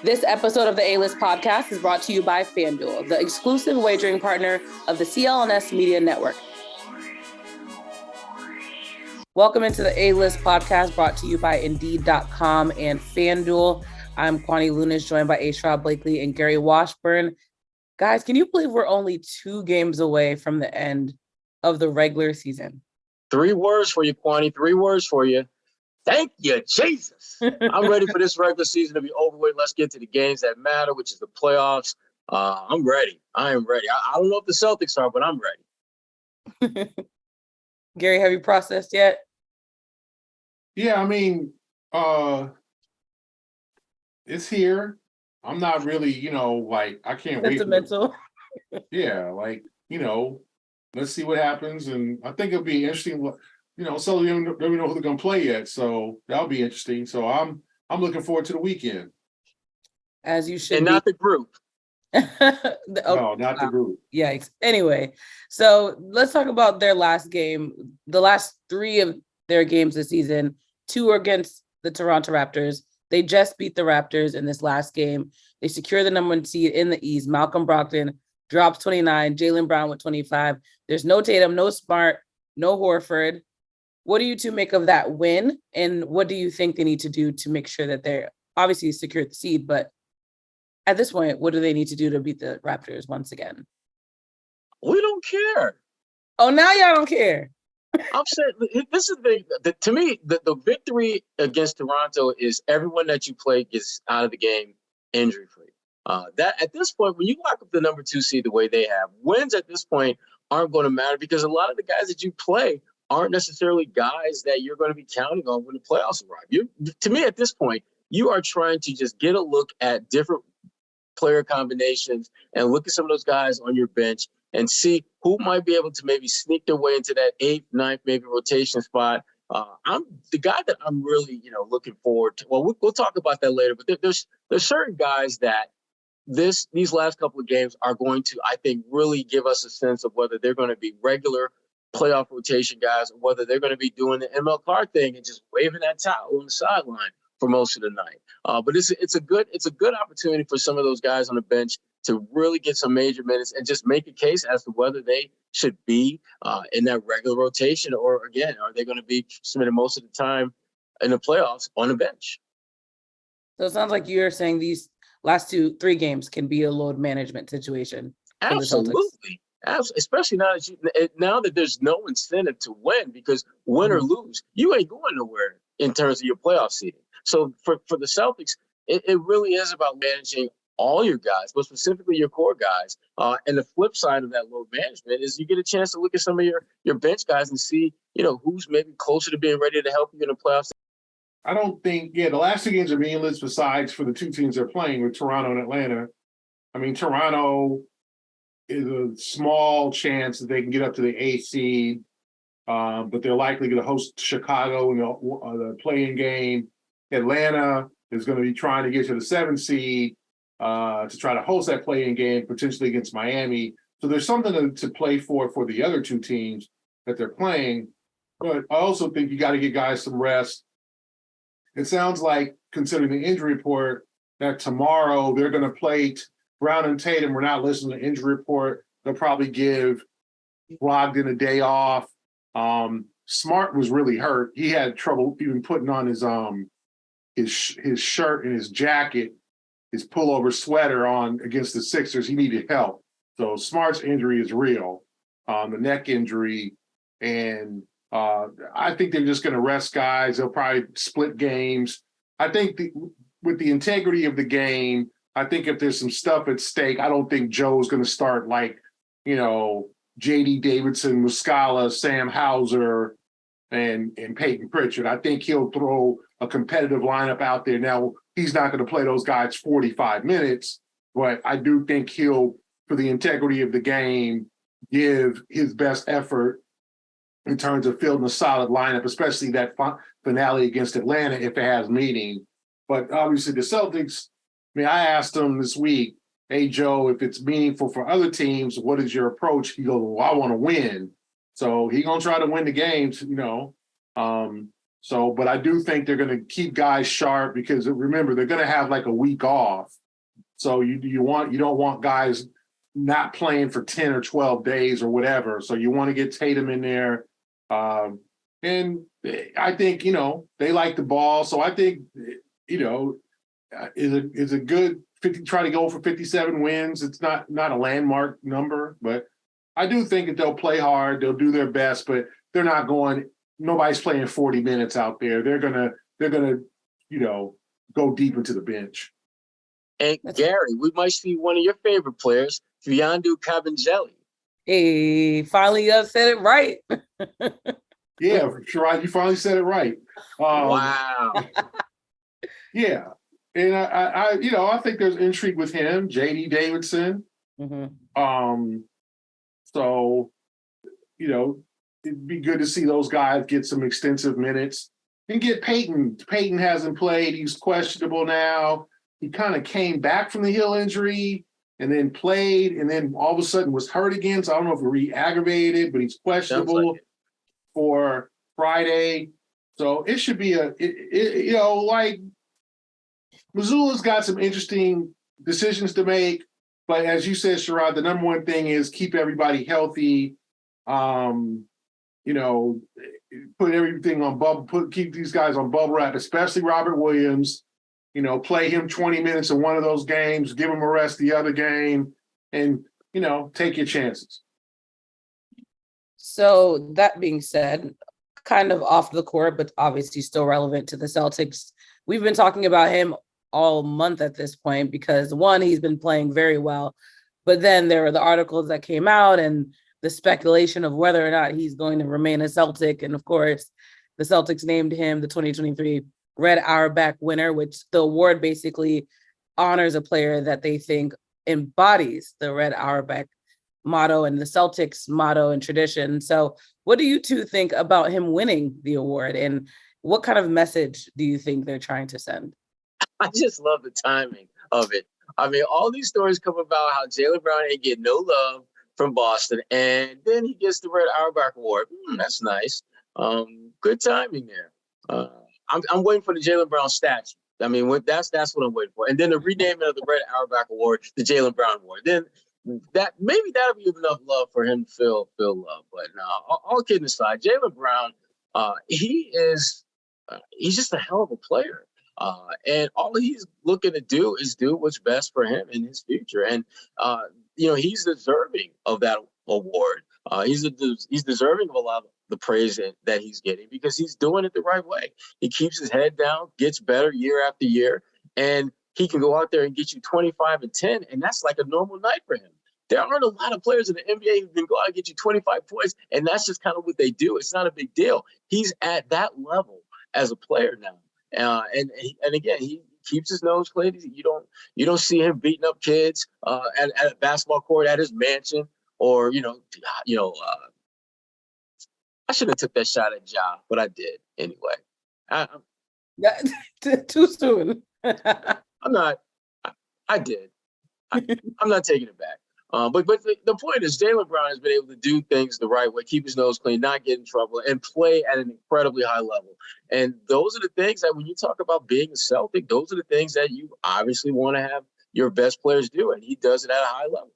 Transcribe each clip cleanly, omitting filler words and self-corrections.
This episode of the A-List podcast is brought to you by FanDuel, the exclusive wagering partner of the CLNS Media Network. Welcome into the A-List podcast brought to you by Indeed.com and FanDuel. I'm Kwani Lunis, joined by Sherrod Blakely and Gary Washburn. Guys, can you believe we're only 2 games away from the end of the regular season? 3 words for you, Kwani. 3 words for you. Thank you, Jesus. I'm ready for this regular season to be over with. Let's get to the games that matter, which is the playoffs. I'm ready. I am ready. I don't know if the Celtics are, but I'm ready. Gary, have you processed yet? Yeah, I mean, it's here. I'm not really, I can't wait. Sentimental. Yeah, let's see what happens. And I think it'll be interesting. So we don't know who they're going to play yet. So that'll be interesting. So I'm looking forward to the weekend. As you should and be. Not the group. No, not the group. Yikes. Anyway, so let's talk about their last game. The last 3 of their games this season, 2 are against the Toronto Raptors. They just beat the Raptors in this last game. They secure the number 1 seed in the East. Malcolm Brogdon drops 29. Jaylen Brown with 25. There's no Tatum, no Smart, no Horford. What do you two make of that win? And what do you think they need to do to make sure that they're obviously secure the seed, but at this point, what do they need to do to beat the Raptors once again? We don't care. Oh, now y'all don't care. I'm saying this is to me, the victory against Toronto is everyone that you play gets out of the game injury-free. That at this point, when you lock up the number 2 seed the way they have, wins at this point aren't going to matter because a lot of the guys that you play aren't necessarily guys that you're going to be counting on when the playoffs arrive. To me, at this point, you are trying to just get a look at different player combinations and look at some of those guys on your bench and see who might be able to maybe sneak their way into that 8th, 9th, maybe rotation spot. I'm the guy that I'm really, looking forward to. Well, we'll talk about that later, but there's certain guys that these last couple of games are going to, I think, really give us a sense of whether they're going to be regular playoff rotation guys or whether they're going to be doing the ML Clark thing and just waving that towel on the sideline for most of the night. But it's a good opportunity for some of those guys on the bench to really get some major minutes and just make a case as to whether they should be in that regular rotation or, again, are they going to be spending most of the time in the playoffs on the bench? So it sounds like you're saying these last 3 games can be a load management situation for the Celtics. Absolutely. Especially now that there's no incentive to win, because win or lose, you ain't going nowhere in terms of your playoff seeding. So for the Celtics, it really is about managing all your guys, but specifically your core guys. And the flip side of that load management is you get a chance to look at some of your bench guys and see, who's maybe closer to being ready to help you in the playoffs. I don't think, the last 2 games are meaningless besides for the 2 teams they're playing with Toronto and Atlanta. I mean, Toronto is a small chance that they can get up to the 8th seed, but they're likely going to host Chicago in the play-in game. Atlanta is going to be trying to get to the 7th seed to try to host that play-in game, potentially against Miami. So there's something to play for the other 2 teams that they're playing. But I also think you got to give guys some rest. It sounds like, considering the injury report, that tomorrow they're going to play Brown and Tatum. We're not listening to the injury report. They'll probably give Brogdon a day off. Smart was really hurt. He had trouble even putting on his shirt and his jacket, his pullover sweater on against the Sixers. He needed help. So Smart's injury is real, the neck injury. And I think they're just going to rest guys. They'll probably split games. I think with the integrity of the game, I think if there's some stuff at stake, I don't think Joe's going to start J.D. Davidson, Muscala, Sam Hauser, and Peyton Pritchard. I think he'll throw a competitive lineup out there. Now, he's not going to play those guys 45 minutes, but I do think he'll, for the integrity of the game, give his best effort in terms of fielding a solid lineup, especially that finale against Atlanta if it has meaning. But obviously the Celtics, I asked them this week, hey, Joe, if it's meaningful for other teams, what is your approach? He goes, well, I want to win. So he's going to try to win the games, So, but I do think they're going to keep guys sharp because remember, they're going to have like a week off. So you don't want guys not playing for 10 or 12 days or whatever. So you want to get Tatum in there. And I think, they like the ball. So I think, is a good 50, try to go for 57 wins. It's not a landmark number, but I do think that they'll play hard. They'll do their best, but they're not going, nobody's playing 40 minutes out there. They're gonna, go deep into the bench. And Gary, we might see one of your favorite players, Fiandu Kabengele. Hey, finally said it right. Yeah, Sherrod, you finally said it right. Wow. Yeah. And I think there's intrigue with him, JD Davidson. Mm-hmm. So, it'd be good to see those guys get some extensive minutes and get Peyton. Peyton hasn't played. He's questionable now. He kind of came back from the heel injury and then played and then all of a sudden was hurt again. So I don't know if he re-aggravated, but he's questionable for Friday. So it should be Mazzulla's got some interesting decisions to make. But as you said, Sherrod, the number one thing is keep everybody healthy. Put everything on bubble, keep these guys on bubble wrap, especially Robert Williams. Play him 20 minutes in one of those games, give him a rest the other game, and, take your chances. So that being said, kind of off the court, but obviously still relevant to the Celtics. We've been talking about him all month at this point because one, he's been playing very well, but then there were the articles that came out and the speculation of whether or not he's going to remain a Celtic. And of course, the Celtics named him the 2023 Red Auerbach winner, which the award basically honors a player that they think embodies the Red Auerbach motto and the Celtics motto and tradition. So what do you two think about him winning the award? And what kind of message do you think they're trying to send? I just love the timing of it. I mean, all these stories come about how Jaylen Brown ain't getting no love from Boston, and then he gets the Red Auerbach Award. That's nice. Good timing there. I'm waiting for the Jaylen Brown statue. I mean, that's what I'm waiting for. And then the renaming of the Red Auerbach Award, the Jaylen Brown Award. Then that'll be enough love for him to feel love. But no, all kidding aside, Jaylen Brown, he's just a hell of a player. And all he's looking to do is do what's best for him in his future. And he's deserving of that award. He's deserving of a lot of the praise that he's getting because he's doing it the right way. He keeps his head down, gets better year after year, and he can go out there and get you 25 and 10, and that's like a normal night for him. There aren't a lot of players in the NBA who can go out and get you 25 points, and that's just kind of what they do. It's not a big deal. He's at that level as a player now. And again, he keeps his nose clean. You don't see him beating up kids at a basketball court at his mansion, or I shouldn't have took that shot at Ja, but I did anyway. Too soon. I'm not. I did. I'm not taking it back. But the point is, Jaylen Brown has been able to do things the right way, keep his nose clean, not get in trouble, and play at an incredibly high level. And those are the things that when you talk about being a Celtic, those are the things that you obviously want to have your best players do, and he does it at a high level.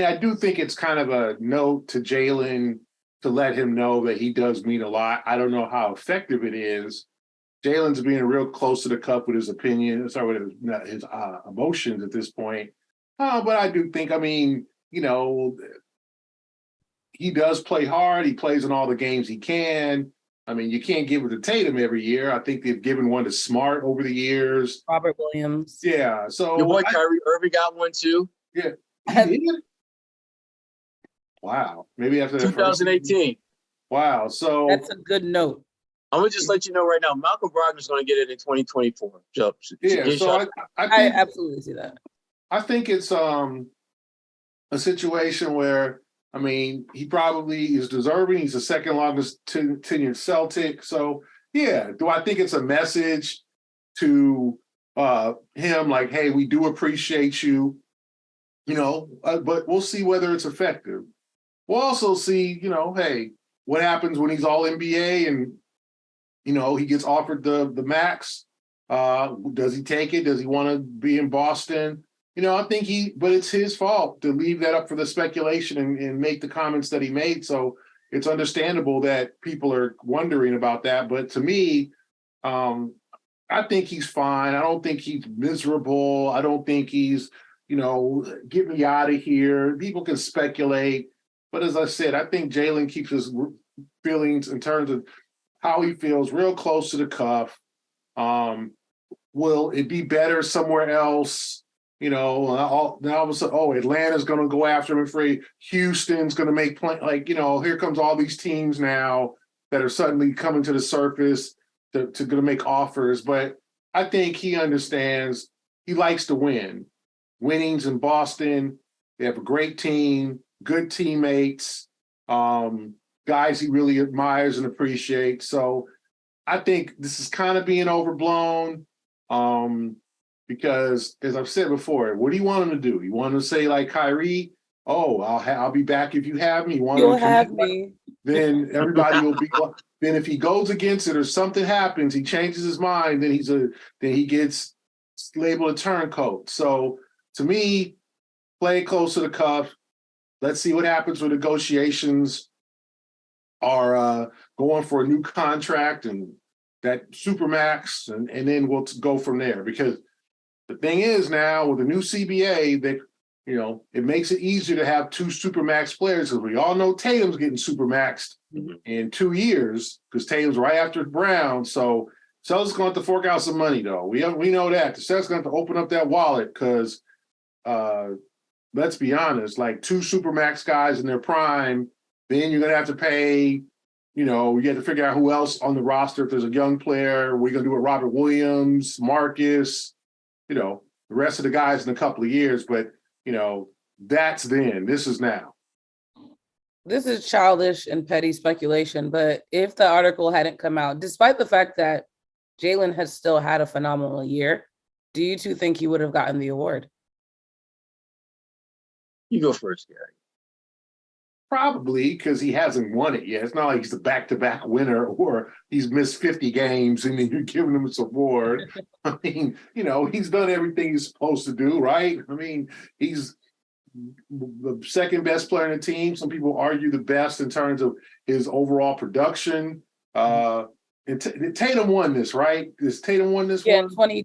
I do think it's kind of a note to Jaylen to let him know that he does mean a lot. I don't know how effective it is. Jaylen's being real close to the cup with his opinion, with his emotions at this point. But I do think, he does play hard. He plays in all the games he can. You can't give it to Tatum every year. I think they've given one to Smart over the years. Robert Williams. Yeah. So your boy Kyrie Irving got one too. Yeah. Wow. Maybe after 2018. Wow. So that's a good note. I'm gonna just let you know right now, Malcolm Brogdon's going to get it in 2024. So I absolutely see that. I think it's a situation where he probably is deserving. He's the second longest tenured Celtic. So yeah, do I think it's a message to him like, hey, we do appreciate you, but we'll see whether it's effective. we'll also see, hey, what happens when he's all NBA and, he gets offered the max. Does he take it? Does he want to be in Boston? I think but it's his fault to leave that up for the speculation and make the comments that he made. So it's understandable that people are wondering about that. But to me, I think he's fine. I don't think he's miserable. I don't think he's, get me out of here. People can speculate. But as I said, I think Jaylen keeps his feelings in terms of how he feels real close to the cuff. Will it be better somewhere else? Now all of a sudden, Atlanta's going to go after him free. Houston's going to make play. Here comes all these teams now that are suddenly coming to the surface to going to make offers. But I think he understands. He likes to win. Winnings in Boston. They have a great team, good teammates, guys he really admires and appreciates. So I think this is kind of being overblown. Because as I've said before, what do you want him to do? You want him to say like Kyrie, I'll be back if you have me. You'll have me. Then everybody will be. Then if he goes against it or something happens, he changes his mind. Then he gets labeled a turncoat. So to me, play close to the cuff. Let's see what happens when negotiations are going for a new contract and that supermax, and then we'll go from there. Because the thing is now with the new CBA that, it makes it easier to have two supermax players because we all know Tatum's getting supermaxed in 2 years because Tatum's right after Brown. So Celtics going to have to fork out some money though. We know that. The Celtics going to have to open up that wallet because let's be honest, like two supermax guys in their prime, then you're going to have to pay. You have to figure out who else on the roster. If there's a young player, we're going to do it. Robert Williams, Marcus, the rest of the guys in a couple of years. But, that's then. This is now. This is childish and petty speculation. But if the article hadn't come out, despite the fact that Jaylen has still had a phenomenal year, do you two think he would have gotten the award? You go first, Gary. Probably because he hasn't won it yet. It's not like he's the back-to-back winner or he's missed 50 games and then you're giving him this award. I mean, he's done everything he's supposed to do, right? I mean, he's the second best player in the team. Some people argue the best in terms of his overall production. And Tatum won this, right? Is Tatum won this one? In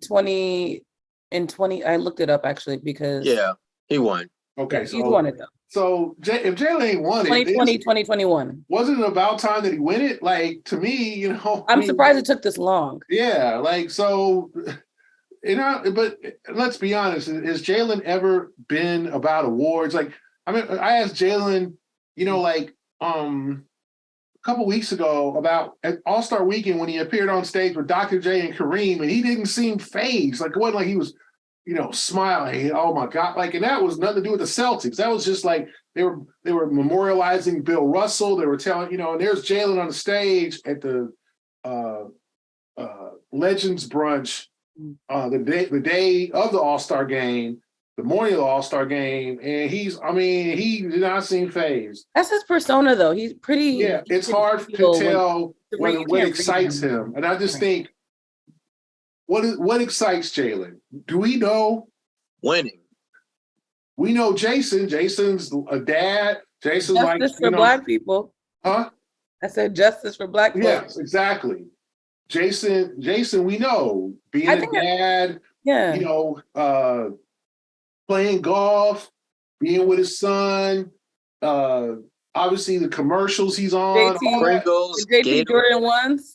2020, I looked it up actually because... Yeah, he won. Okay, so he won it though. So if Jaylen ain't won it, 2020, 2021. Wasn't it about time that he win it? Like, to me, I'm surprised it took this long. Yeah, but let's be honest, has Jaylen ever been about awards? Like, I asked Jaylen, a couple weeks ago about at All-Star Weekend when he appeared on stage with Dr. J and Kareem, and he didn't seem fazed. Like, it wasn't like he was smiling, oh my God, and that was nothing to do with the Celtics. That was just like they were memorializing Bill Russell. They were telling, and there's Jaylen on the stage at the Legends brunch, the day of the All-Star game, the morning of the All-Star game, and he did not seem fazed. That's his persona, though. He's pretty. Yeah, it's hard to tell what excites him, and I just think. What excites Jaylen? Do we know? Winning. We know Jason. Jason's a dad. Jason justice for Black people. Huh? I said justice for Black folks. Yes, exactly. Jason, we know being a dad. Playing golf, being with his son. Obviously, the commercials he's on. Pringles, JP Jordan ones.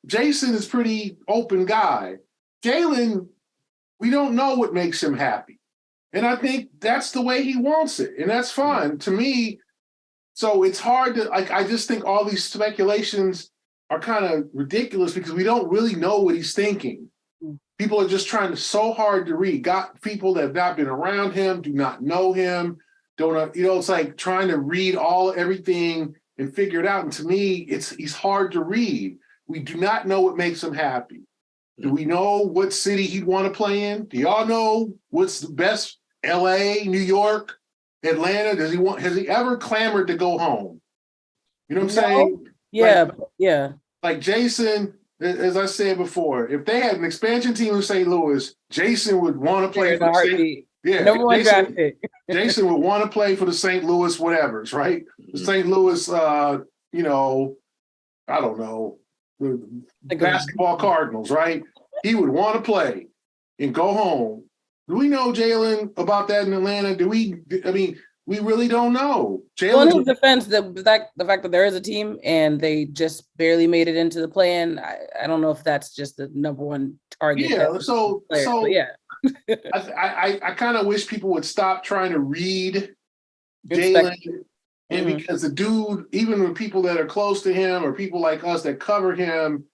Jason is pretty open guy. Jaylen, we don't know what makes him happy. And I think that's the way he wants it. And that's fine to me. So it's hard to, I just think all these speculations are kind of ridiculous because we don't really know what he's thinking. People are just trying so hard to read. Got people that have not been around him, do not know him, it's like trying to read everything and figure it out. And to me, he's hard to read. We do not know what makes him happy. Do we know what city he'd want to play in? Do y'all know what's the best? LA, New York? Atlanta, has he ever clamored to go home? You know what I'm No. saying? Yeah, yeah. Like Jason, as I said before, if they had an expansion team in St. Louis, Jason would want to play In for a the St. heartbeat. Yeah, Number one draft pick. Jason would want to play for the St. Louis whatevers, right? The St. Louis, you know, I don't know, the basketball Cardinals, right? He would want to play and go home. Do we know Jaylen about that in Atlanta? We really don't know. Well, in Jaylen, his defense, the fact that there is a team and they just barely made it into the plan, I don't know if that's just the number one target. yeah. So but yeah, I kind of wish people would stop trying to read Expect- Jaylen, and because the dude, even with people that are close to him or people like us that cover him,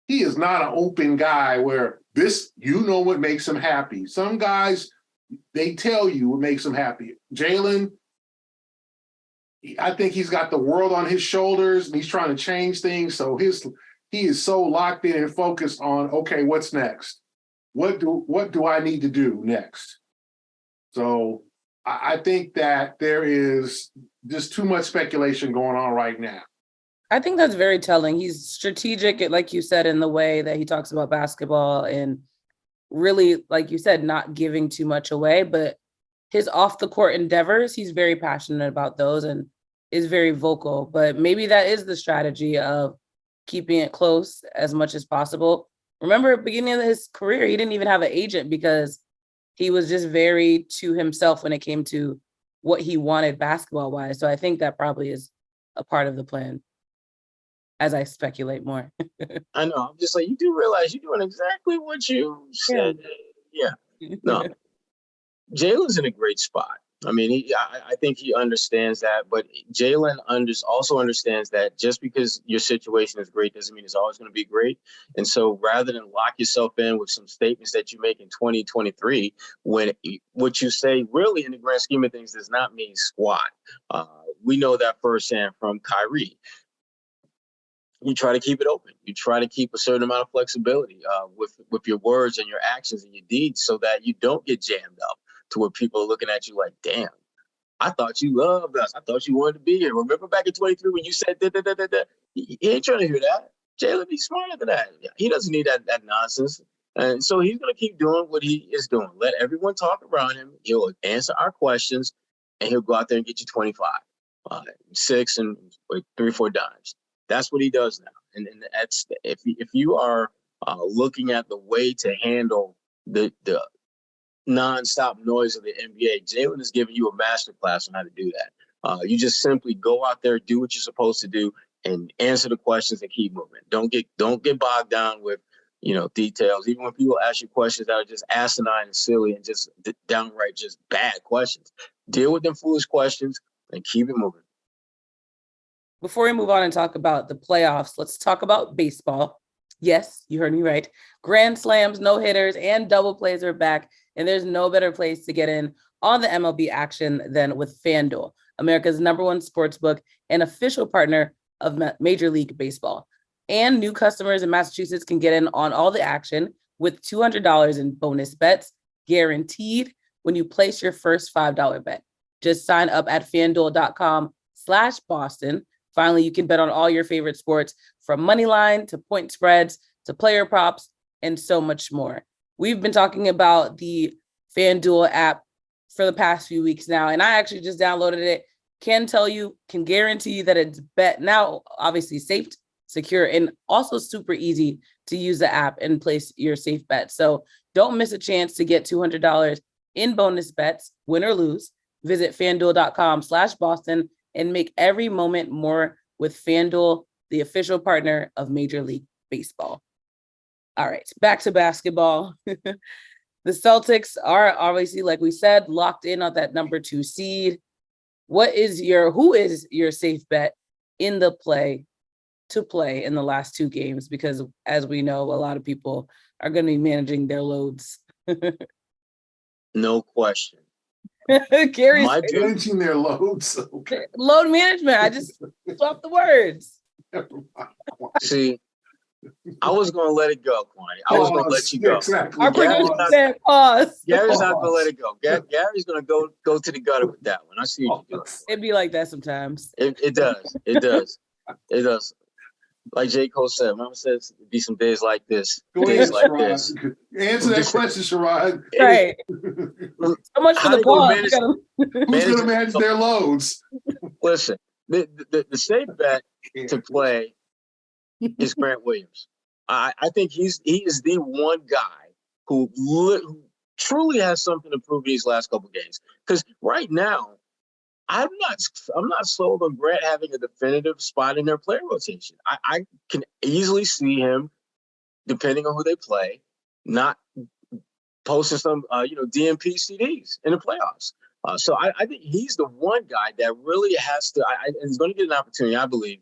he is not an open guy where what makes him happy. Some guys, they tell you what makes him happy. Jaylen, I think he's got the world on his shoulders and he's trying to change things. So he is so locked in and focused on, okay, what's next? What do I need to do next? So I think that there is just too much speculation going on right now. I think that's very telling. He's strategic, like you said, in the way that he talks about basketball and really, like you said, not giving too much away, but his off the court endeavors, he's very passionate about those and is very vocal. But maybe that is the strategy of keeping it close as much as possible. Remember, at the beginning of his career, he didn't even have an agent because he was just very to himself when it came to what he wanted basketball wise. So I think that probably is a part of the plan as I speculate more. I know. I'm just like, you do realize you're doing exactly what you said. Yeah. No. Jaylen's in a great spot. I mean, I think he understands that, but Jaylen also understands that just because your situation is great doesn't mean it's always going to be great. And so rather than lock yourself in with some statements that you make in 2023, when what you say really in the grand scheme of things does not mean squat. We know that firsthand from Kyrie. You try to keep it open. You try to keep a certain amount of flexibility with your words and your actions and your deeds so that you don't get jammed up to where people are looking at you like, damn, I thought you loved us. I thought you wanted to be here. Remember back in 23 when you said da. He ain't trying to hear that. Jaylen, he's smarter than that. He doesn't need that nonsense. And so he's going to keep doing what he is doing. Let everyone talk around him. He'll answer our questions, and he'll go out there and get you 25, 6, and 3 or 4 dimes. That's what he does now. And that's if you are looking at the way to handle the nonstop noise of the NBA, Jaylen is giving you a master class on how to do that. You just simply go out there, do what you're supposed to do, and answer the questions and keep moving. Don't get bogged down with details. Even when people ask you questions that are just asinine and silly and just downright just bad questions, deal with them foolish questions and keep it moving. Before we move on and talk about the playoffs, let's talk about baseball. Yes, you heard me right. Grand slams, no-hitters, and double plays are back, and there's no better place to get in on the MLB action than with FanDuel, America's #1 sportsbook and official partner of Major League Baseball. And new customers in Massachusetts can get in on all the action with $200 in bonus bets guaranteed when you place your first $5 bet. Just sign up at FanDuel.com/Boston. Finally, you can bet on all your favorite sports, from money line to point spreads to player props and so much more. We've been talking about the FanDuel app for the past few weeks now, and I actually just downloaded it. Can guarantee that it's bet now, obviously safe, secure, and also super easy to use the app and place your safe bet. So don't miss a chance to get $200 in bonus bets, win or lose. Visit FanDuel.com/Boston and make every moment more with FanDuel, the official partner of Major League Baseball. All right, back to basketball. The Celtics are obviously, like we said, locked in on that #2 seed. Who is your safe bet in the play in the last 2 games? Because as we know, a lot of people are going to be managing their loads. No question. Gary's managing their loads. Okay. Load management. I just swapped the words. See, I was going to let it go, Kwani. I was going to let you go. Exactly. Our Gary's producer not- said pause. Gary's not going to let it go. Gary's going to go to the gutter with that one. I see what you're doing. It'd be like that sometimes. It does. It does. It does. Like J. Cole said, Mama says it'd be some days like this. Go Days ahead, like this. Sherrod. Answer that question, Sherrod. Right. So much for How the they gonna pause. manage- We gotta- Who's going to manage their loads? Listen, the safe bet to play is Grant Williams. I think he is the one guy who truly has something to prove in these last couple games. Because right now, I'm not sold on Grant having a definitive spot in their player rotation. I can easily see him, depending on who they play, not posting some DMP CDs in the playoffs. So I think he's the one guy that really has to, and he's going to get an opportunity, I believe,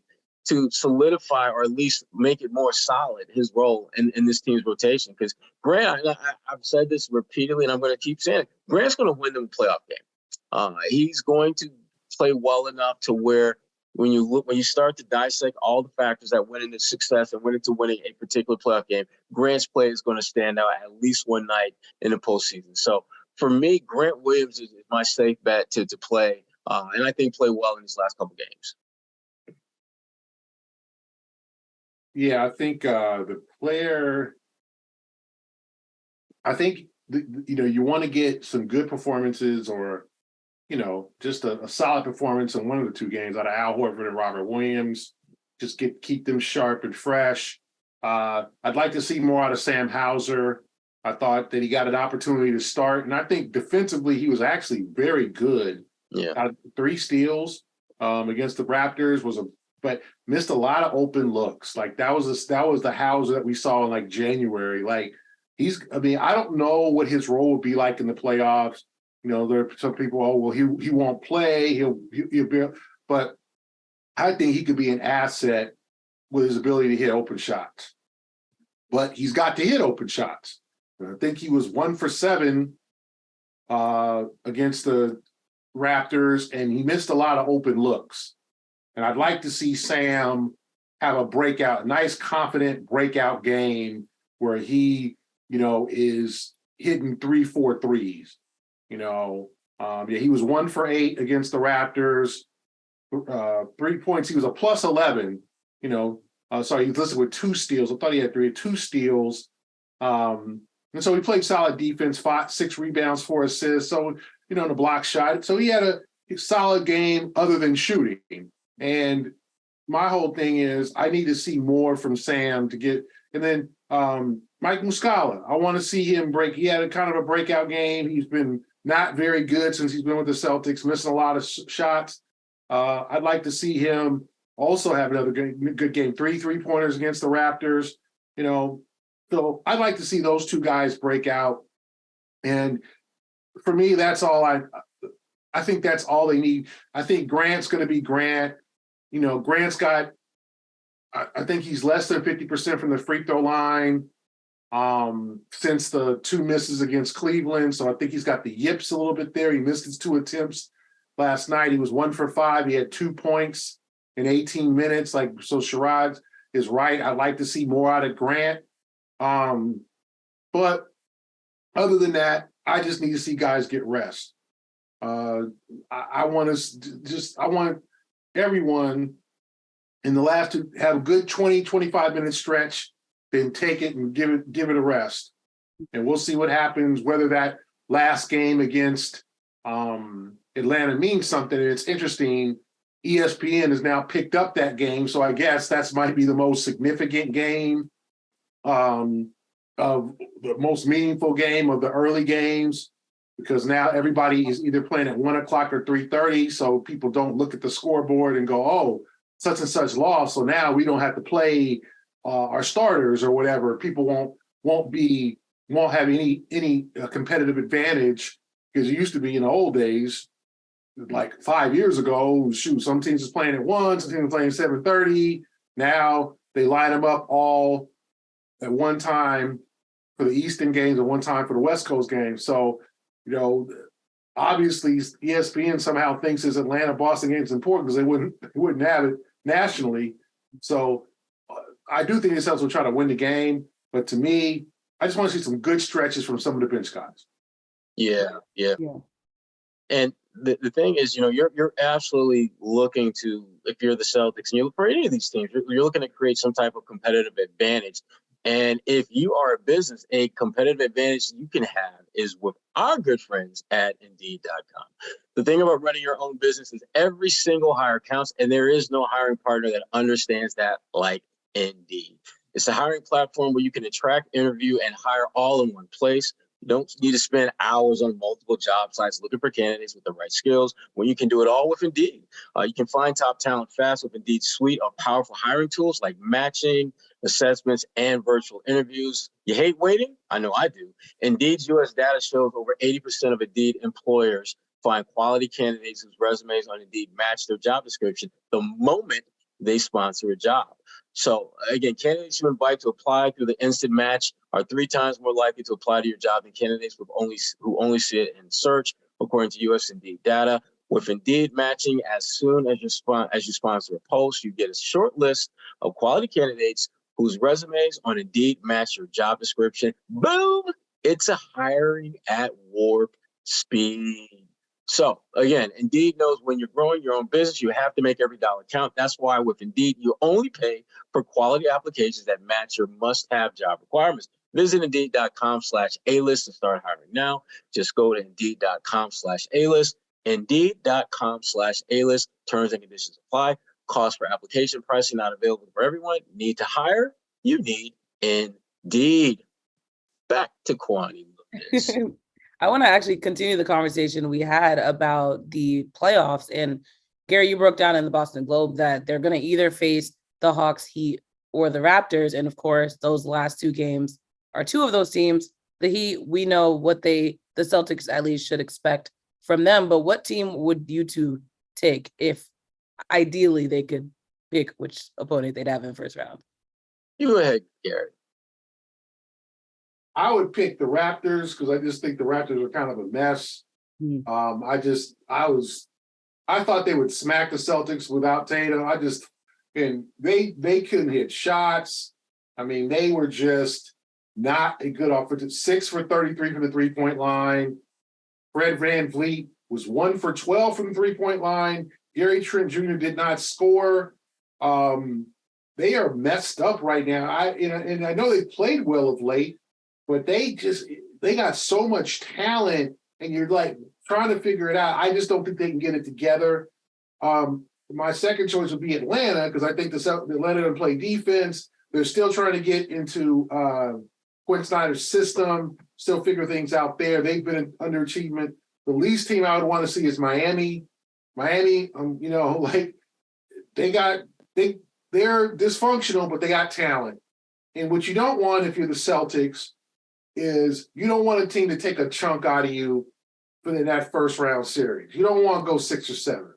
to solidify or at least make it more solid, his role in this team's rotation. Because Grant, I've said this repeatedly, and I'm going to keep saying it, Grant's going to win them a playoff game. He's going to play well enough to where when you start to dissect all the factors that went into success and went into winning a particular playoff game, Grant's play is going to stand out at least one night in the postseason. So for me, Grant Williams is my safe bet to play, and I think play well in these last couple games. Yeah, I think the player. I think you want to get some good performances, or just a solid performance in one of the two games out of Al Horford and Robert Williams. Just keep them sharp and fresh. I'd like to see more out of Sam Hauser. I thought that he got an opportunity to start, and I think defensively he was actually very good. Yeah, 3 steals against the Raptors but missed a lot of open looks. Like that was the Hauser that we saw in like January. Like I don't know what his role would be like in the playoffs. There are some people, he won't play. He'll be, but I think he could be an asset with his ability to hit open shots. But he's got to hit open shots. And I think he was 1 for 7 against the Raptors, and he missed a lot of open looks. And I'd like to see Sam have a nice, confident breakout game where he, is hitting 3-4 threes. He was 1 for 8 against the Raptors. 3 points. He was a plus 11. Sorry, he was listed with 2 steals. I thought he had 2 steals. And so he played solid defense, 6 rebounds, 4 assists. So, in the block shot. So he had a solid game other than shooting. And my whole thing is I need to see more from Sam to get. And then Mike Muscala, I want to see him break. He had a kind of a breakout game. He's been not very good since he's been with the Celtics, missing a lot of shots. I'd like to see him also have another good game. 3 3-pointers against the Raptors. So I'd like to see those 2 guys break out. And for me, that's all I think that's all they need. I think Grant's going to be Grant. Grant's got, I think he's less than 50% from the free throw line since the 2 misses against Cleveland. So I think he's got the yips a little bit there. He missed his 2 attempts last night. He was 1 for 5. He had 2 points in 18 minutes. So Sherrod is right. I'd like to see more out of Grant. But other than that, I just need to see guys get rest. I want everyone in the last to have a good 20, 25-minute stretch, then take it and give it a rest. And we'll see what happens, whether that last game against Atlanta means something. And it's interesting, ESPN has now picked up that game, so I guess that might be the most significant game, of the most meaningful game of the early games, because now everybody is either playing at 1 o'clock or 3:30, so people don't look at the scoreboard and go, oh, such and such lost, so now we don't have to play our starters or whatever. People won't have any competitive advantage, because it used to be in the old days, like 5 years ago, some teams is playing at 1, some teams are playing at 7:30. Now they line them up all at one time for the Eastern games and one time for the West Coast games. So, obviously ESPN somehow thinks this Atlanta-Boston game is important because they wouldn't have it nationally. So I do think the Celtics will try to win the game, but to me, I just want to see some good stretches from some of the bench guys. Yeah. Yeah. And the thing is, you're absolutely looking to, if you're the Celtics and you look for any of these teams, you're looking to create some type of competitive advantage. And if you are a business, a competitive advantage you can have is with our good friends at Indeed.com. The thing about running your own business is every single hire counts, and there is no hiring partner that understands that like Indeed. It's a hiring platform where you can attract, interview, and hire all in one place. You don't need to spend hours on multiple job sites looking for candidates with the right skills when you can do it all with Indeed. You can find top talent fast with Indeed's suite of powerful hiring tools like matching, assessments, and virtual interviews. You hate waiting? I know I do. Indeed's U.S. data shows over 80% of Indeed employers find quality candidates whose resumes on Indeed match their job description the moment they sponsor a job. So again, candidates you invite to apply through the instant match are 3 times more likely to apply to your job than candidates who only see it in search, according to U.S. Indeed data. With Indeed matching, as soon as you sponsor a post, you get a short list of quality candidates whose resumes on Indeed match your job description. Boom! It's a hiring at warp speed. So again, Indeed knows when you're growing your own business, you have to make every dollar count. That's why with Indeed, you only pay for quality applications that match your must-have job requirements. Visit Indeed.com/A-list to start hiring now. Just go to Indeed.com/A-list. Indeed.com/A-list. Terms and conditions apply. Cost per application, pricing not available for everyone. Need to hire? You need Indeed. Back to Kwani. I want to actually continue the conversation we had about the playoffs. And Gary, you broke down in the Boston Globe that they're going to either face the Hawks, Heat, or the Raptors. And of course, those last 2 games are 2 of those teams. The Heat, we know what the Celtics at least should expect from them. But what team would you 2 take if ideally they could pick which opponent they'd have in the first round? You go ahead, Gary. I would pick the Raptors because I just think the Raptors are kind of a mess. I thought they would smack the Celtics without Tatum. And they couldn't hit shots. I mean, they were just not a good offensive. 6 for 33 from the 3-point line. Fred VanVleet was 1 for 12 from the 3-point line. Gary Trent Jr. did not score. They are messed up right now. And I know they played well of late, but they got so much talent, and you're like trying to figure it out. I just don't think they can get it together. My second choice would be Atlanta because I think Atlanta doesn't play defense. They're still trying to get into Quinn Snyder's system, still figure things out there. They've been an underachievement. The least team I would want to see is Miami. Miami, they're dysfunctional, but they got talent. And what you don't want if you're the Celtics is you don't want a team to take a chunk out of you for that first round series. You don't want to go 6 or 7.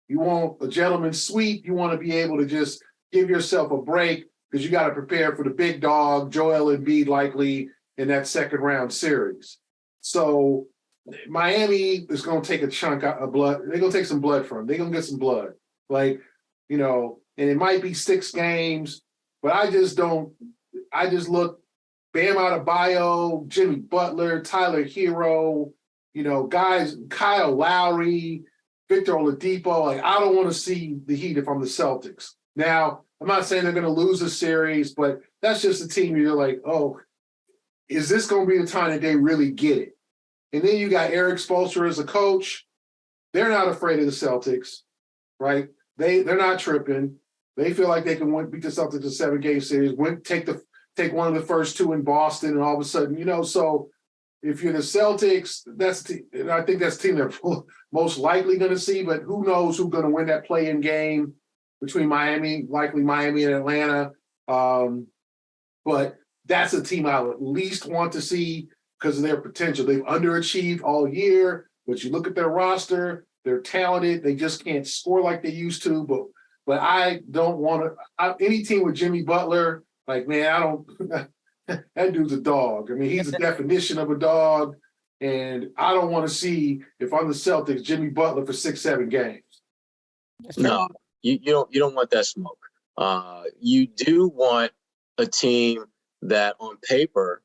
You want a gentleman's sweep. You want to be able to just give yourself a break because you got to prepare for the big dog, Joel Embiid, likely in that second round series. So Miami is going to take a chunk of blood. They're going to take some blood from them. They're going to get some blood. And it might be 6 games, but I just look Bam Adebayo, Jimmy Butler, Tyler Hero, guys, Kyle Lowry, Victor Oladipo. I don't want to see the Heat if I'm the Celtics. Now, I'm not saying they're going to lose a series, but that's just a team you're like, oh, is this going to be the time that they really get it? And then you got Eric Spoelstra as a coach. They're not afraid of the Celtics, right? They're not tripping. They feel like they can beat the Celtics in a 7-game series, take one of the first 2 in Boston, and all of a sudden, so if you're the Celtics, I think that's the team they're most likely going to see, but who knows who's going to win that play-in game between likely Miami and Atlanta. But that's a team I would at least want to see because of their potential. They've underachieved all year, but you look at their roster, they're talented. They just can't score like they used to, but I don't want to – any team with Jimmy Butler, that dude's a dog. I mean, he's the definition of a dog, and I don't want to see, if I'm the Celtics, Jimmy Butler for 6-7 games. No, you don't want that smoke. You do want a team that on paper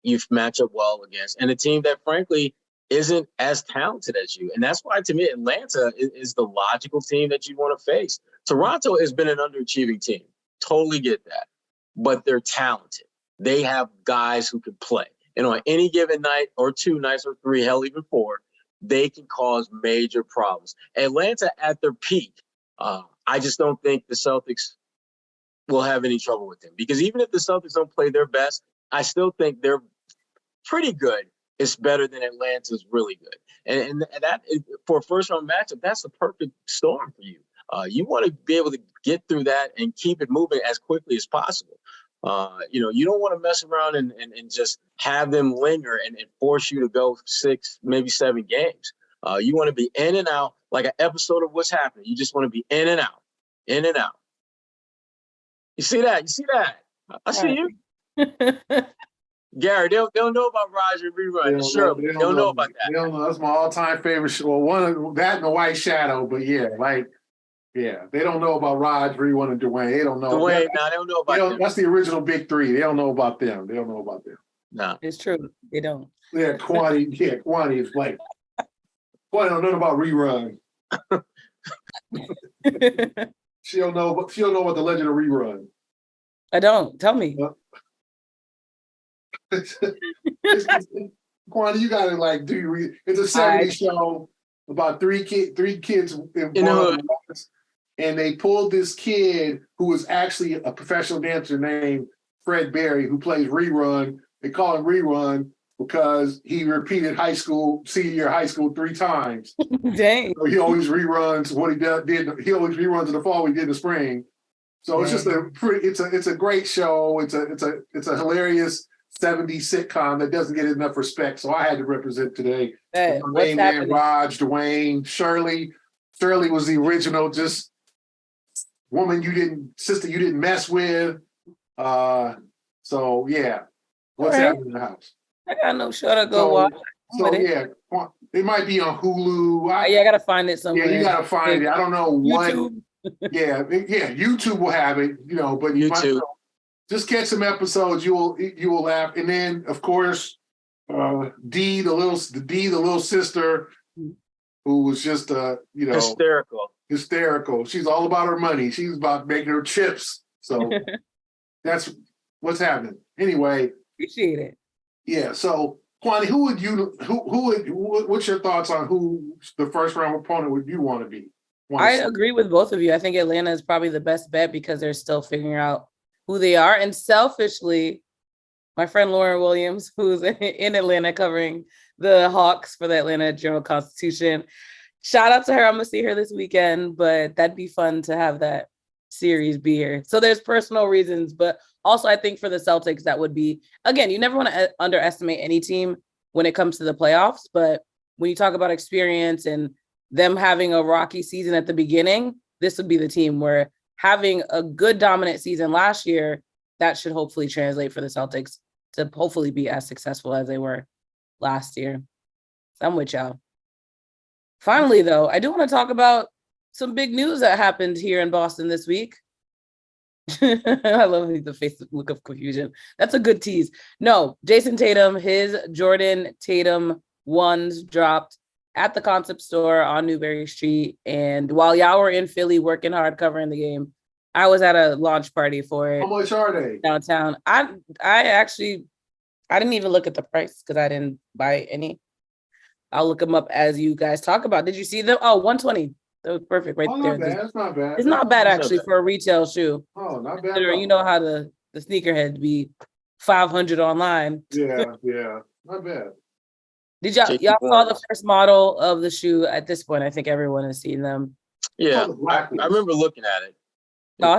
you match up well against, and a team that frankly isn't as talented as you. And that's why, to me, Atlanta is the logical team that you want to face. Toronto has been an underachieving team. Totally get that. But they're talented. They have guys who can play. And on any given night or 2 nights or 3, hell, even 4, they can cause major problems. Atlanta at their peak, I just don't think the Celtics will have any trouble with them. Because even if the Celtics don't play their best, I still think they're pretty good. It's better than Atlanta's really good. And that, for a first-round matchup, that's the perfect storm for you. You want to be able to get through that and keep it moving as quickly as possible. You don't want to mess around and just have them linger and force you to go 6, maybe 7 games. You want to be in and out like an episode of What's Happening. You just want to be in and out, in and out. You see that? I see you. Gary, they'll know about Roger rerun. Sure, they don't know about that. They don't know. That's my all-time favorite show. Well, one of that and The White Shadow, but yeah, they don't know about Raj, Rerun, and Dwayne. They don't know. Dwayne, they don't know about them. That's the original big 3. They don't know about them. No. It's true. They don't. Yeah, Kwani is like, Kwani don't know about Rerun. She don't know about the Legend of Rerun. I don't. Tell me. Kwani, you gotta like it's a 70s show about 3 kids in and they pulled this kid who was actually a professional dancer named Fred Berry, who plays Rerun. They call him Rerun because he repeated senior year high school 3 times. Dang. So he always reruns what he did. He always reruns in the fall. We did in the spring. So it's just it's a great show. It's a hilarious 70s sitcom that doesn't get enough respect. So I had to represent today. Hey, main man, Raj, Dwayne, Shirley. Shirley was the original, just woman sister you didn't mess with. So yeah, what's happening in the house? I got no show to go watch. So yeah, it might be on Hulu. I gotta find it somewhere. Yeah, you gotta find it. I don't know YouTube. what. yeah, YouTube will have it. But you might just catch some episodes. You will laugh, and then of course, Dee, the little sister, who was just hysterical. She's all about her money. She's about making her chips. So that's what's happening. Anyway, appreciate it. Yeah. So, Kwani, what's your thoughts on who the first round opponent would you want to be? I agree with both of you. I think Atlanta is probably the best bet because they're still figuring out who they are. And selfishly, my friend Lauren Williams, who's in Atlanta covering the Hawks for the Atlanta Journal-Constitution, shout out to her. I'm going to see her this weekend, but that'd be fun to have that series be here. So there's personal reasons, but also I think for the Celtics, that would be, again, you never want to underestimate any team when it comes to the playoffs, but when you talk about experience and them having a rocky season at the beginning, this would be the team where having a good dominant season last year, that should hopefully translate for the Celtics to hopefully be as successful as they were last year. So I'm with y'all. Finally, though, I do want to talk about some big news that happened here in Boston this week. I love the face look of confusion. That's a good tease. No, Jason Tatum, his Jordan Tatum ones dropped at the Concept Store on Newberry Street. And while y'all were in Philly working hard covering the game, I was at a launch party for it. How much are they? Downtown. I didn't even look at the price because I didn't buy any. I'll look them up as you guys talk about. Did you see them? Oh, 120. That was perfect right there. Not bad. That's not bad. It's not bad actually for a retail shoe. Oh, not bad. You know how the sneakerhead be 500 online. Yeah, not bad. Did y'all saw the first model of the shoe at this point? I think everyone has seen them. Yeah, I remember looking at it.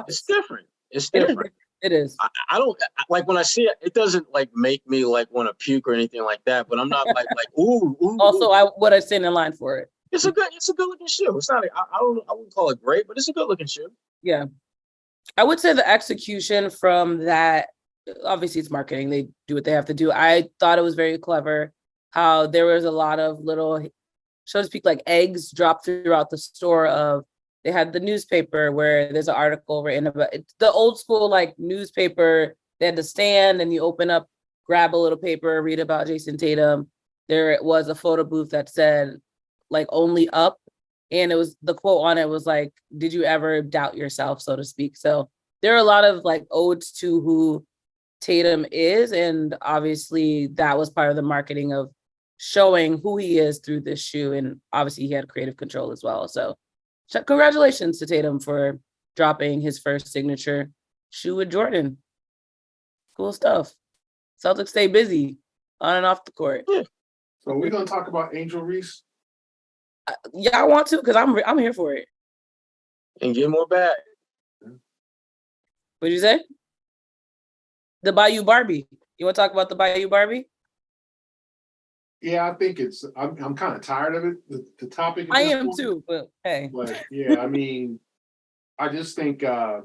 It's different. It's different. It is. I don't like when I see it. It doesn't like make me like want to puke or anything like that. But I'm not like ooh. Also, I would have stayed in line for it. It's a good looking shoe. It's not. I wouldn't call it great, but it's a good looking shoe. Yeah, I would say the execution from that. Obviously, it's marketing. They do what they have to do. I thought it was very clever how there was a lot of little, so to speak, like eggs dropped throughout the store of they had the newspaper where there's an article written about it's the old school like newspaper. They had to stand and you open up, grab a little paper, read about Jason Tatum. There was a photo booth that said like only up. And it was the quote on it was like, did you ever doubt yourself, so to speak? So there are a lot of like odes to who Tatum is. And obviously that was part of the marketing of showing who he is through this shoe. And obviously he had creative control as well. So congratulations to Tatum for dropping his first signature shoe with Jordan. Cool stuff. Celtics stay busy on and off the court. Yeah. So we're gonna talk about Angel Reese. Yeah, I want to because I'm here for it. And get more back. What'd you say? The Bayou Barbie. You want to talk about the Bayou Barbie? Yeah, I think I'm kind of tired of it. The topic. I am too, but hey. But yeah, I mean, I just think I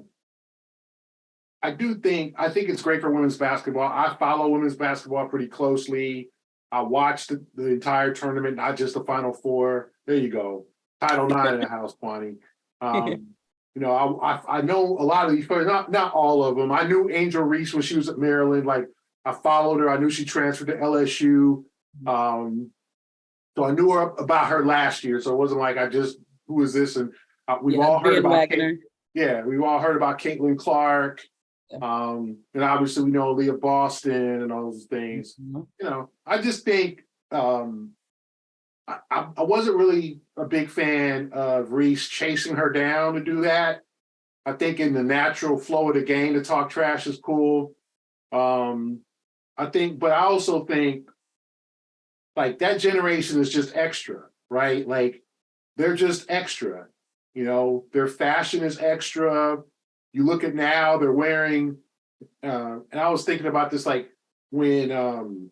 think it's great for women's basketball. I follow women's basketball pretty closely. I watched the entire tournament, not just the Final Four. There you go. Title IX in the house, Kwani. You know, I know a lot of these players, not all of them. I knew Angel Reese when she was at Maryland. Like, I followed her. I knew she transferred to LSU. So I knew about her last year. So it wasn't like who is this? And we've all heard about we've all heard about Caitlin Clark. Yeah. And obviously we know Leah Boston and all those things. Mm-hmm. You know, I just think I wasn't really a big fan of Reese chasing her down to do that. I think in the natural flow of the game to talk trash is cool. But I also think like that generation is just extra, right? Like they're just extra, you know, their fashion is extra. You look at now, they're wearing, and I was thinking about this, like when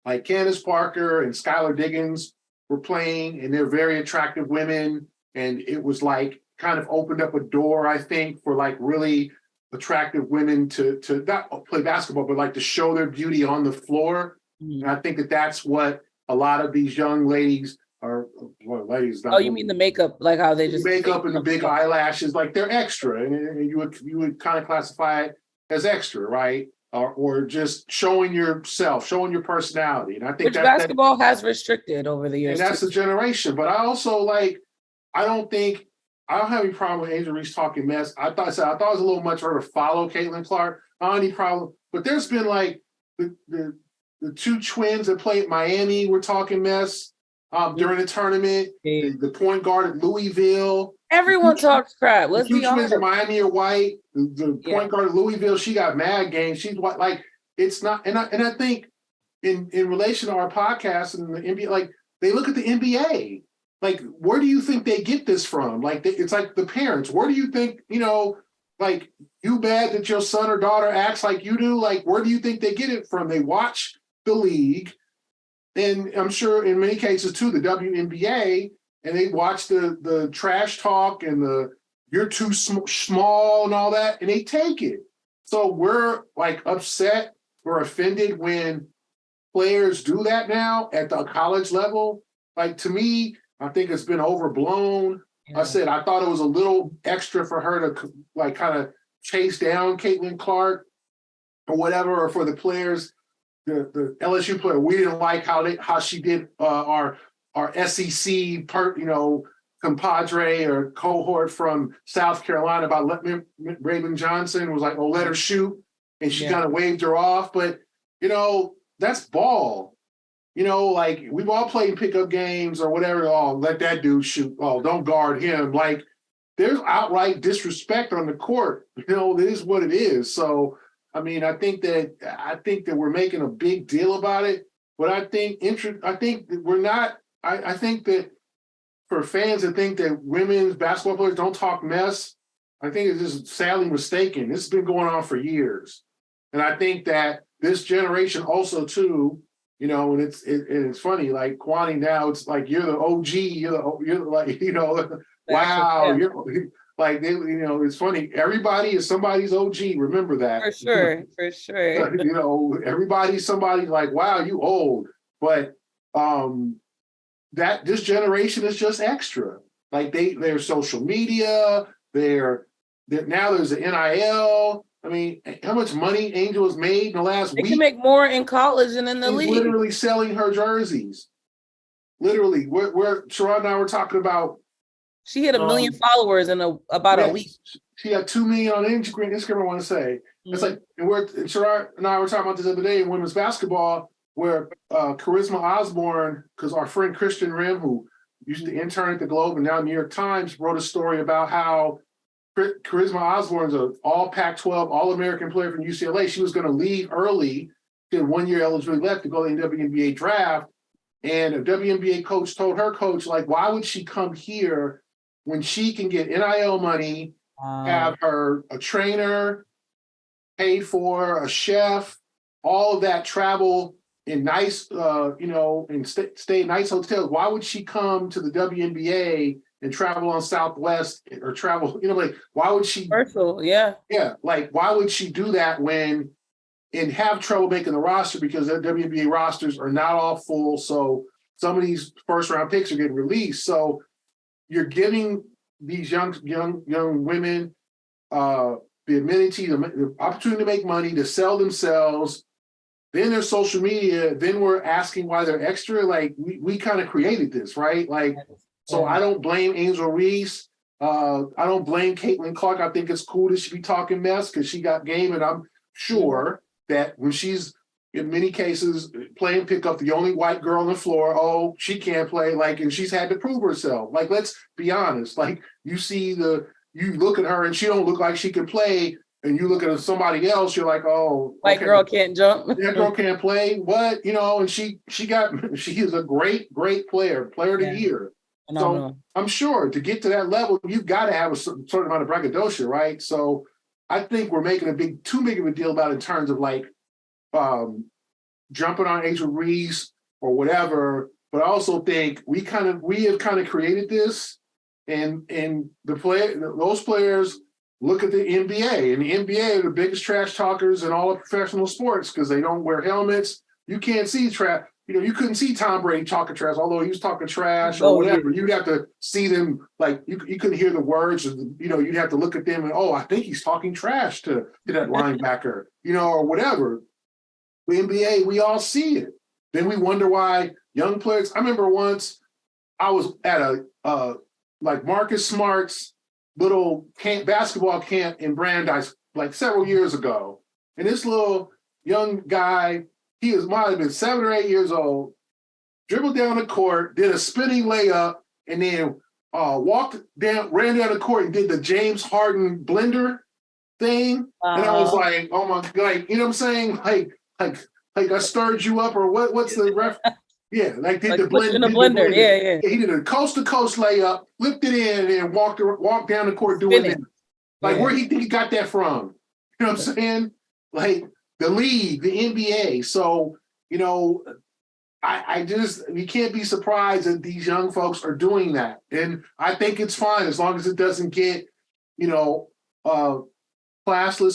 like Candace Parker and Skylar Diggins were playing, and they're very attractive women, and it was like kind of opened up a door, I think, for like really attractive women to not play basketball, but like to show their beauty on the floor. Mm-hmm. And I think that's what a lot of these young ladies are. Well, ladies. Oh, you mean the makeup, like how they just makeup and the big eyelashes, like they're extra, and you would kind of classify it as extra, right? Or just showing yourself, showing your personality. And I think basketball has restricted over the years. And that's the generation. But I also I don't have any problem with Angel Reese talking mess. I thought it was a little much for her to follow Caitlin Clark. I don't have any problem. But there's been like the two twins that play at Miami were talking mess during the tournament. The point guard at Louisville. Everyone talks crap. Let's be honest. The two twins at Miami are white. The point guard at Louisville, she got mad game. She's white. Like it's not. And I think in relation to our podcast and the NBA, like they look at the NBA. Like, where do you think they get this from? Like, it's like the parents. Where do you think, like, you bad that your son or daughter acts like you do? Like, where do you think they get it from? They watch the league, and I'm sure in many cases, too, the WNBA, and they watch the trash talk and the you're too small and all that, and they take it. So we're, like, upset or offended when players do that now at the college level. Like, to me, I think it's been overblown. Yeah. I said I thought it was a little extra for her to like kind of chase down Caitlin Clark or whatever, or for the players, the LSU player. We didn't like how she did our SEC compadre or cohort from South Carolina about Raven Johnson was like, oh, let her shoot, and she kind of waved her off. But that's ball. Like we've all played pickup games or whatever. Oh, let that dude shoot. Oh, don't guard him. Like there's outright disrespect on the court. It is what it is. So, I mean, I think that we're making a big deal about it. But I think that we're not. I think that for fans that think that women's basketball players don't talk mess, I think it's just sadly mistaken. This has been going on for years, and I think that this generation also too. And it's funny, like Kwani now, it's like you're the OG, you're like, wow, you're like it's funny. Everybody is somebody's OG. Remember that. For sure. Everybody's somebody's like, wow, you old. But that this generation is just extra. Like their social media, now there's an NIL. I mean, how much money Angel has made in the last They week? can make more in college than in the He's league. literally selling her jerseys. Literally, where Sherrod and I were talking about. She hit 1 million followers in about a week. She had 2 million on Instagram. I want to say it's like, and Sherrod and I were talking about this the other day in women's basketball, where Charisma Osborne, because our friend Christian Rim, who used to intern at the Globe and now New York Times, wrote a story about how Charisma Osborne's an all Pac-12, all-American player from UCLA. She was going to leave early, she had 1 year eligibility left to go to the WNBA draft. And a WNBA coach told her coach, like, why would she come here when she can get NIL money, have her a trainer, paid for, a chef, all of that, travel in nice, and stay in nice hotels. Why would she come to the WNBA and travel on Southwest or travel, like, why would she? Virtual, yeah. Yeah, like, why would she do that and have trouble making the roster because the WNBA rosters are not all full. So some of these first round picks are getting released. So you're giving these young women the amenity, the opportunity to make money, to sell themselves. Then there's social media. Then we're asking why they're extra. Like we kind of created this, right? Like, so I don't blame Angel Reese. I don't blame Caitlin Clark. I think it's cool that she be talking mess because she got game, and I'm sure that when she's in many cases playing pickup, the only white girl on the floor, she can't play, like, and she's had to prove herself. Like, let's be honest. Like, you look at her and she don't look like she can play, and you look at somebody else, you're like, white girl can't jump. That girl can't play. What? And she is a great player of the year. So I'm sure to get to that level, you've got to have a certain amount of braggadocio, right? So I think we're making too big of a deal about it in terms of like jumping on Angel Reese or whatever. But I also think we have kind of created this, and those players look at the NBA, and the NBA are the biggest trash talkers in all of professional sports because they don't wear helmets. You can't see trash. You couldn't see Tom Brady talking trash, although he was talking trash or whatever. You'd have to see them, like, you couldn't hear the words. You'd have to look at them and, I think he's talking trash to that linebacker, or whatever. The NBA, we all see it. Then we wonder why young players. I remember once I was at a Marcus Smart's little basketball camp in Brandeis, like several years ago. And this little young guy, might have been 7 or 8 years old, dribbled down the court, did a spinning layup, and then ran down the court and did the James Harden blender thing. And I was like, oh my God, you know what I'm saying? Like I stirred you up, or what's the ref? Yeah, like did the blend. In the blender. Yeah. He did a coast-to-coast layup, flipped it in, and walked down the court doing it. Like, where do you think he got that from? You know what I'm saying? Like, the league, the NBA. So, we can't be surprised that these young folks are doing that. And I think it's fine as long as it doesn't get, classless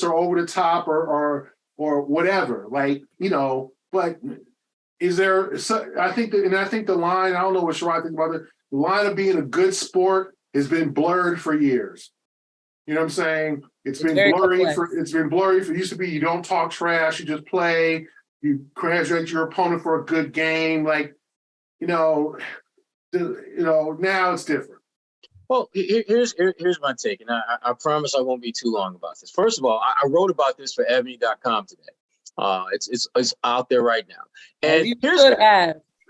or over the top or whatever. Like, but is there, I think the line, I don't know what Sherrod thinks about it, the line of being a good sport has been blurred for years. You know what I'm saying? It's been blurry. It used to be you don't talk trash, you just play, you congratulate your opponent for a good game. Like, now it's different. Well, here's my take, and I promise I won't be too long about this. First of all, I wrote about this for ebony.com today. It's out there right now. And I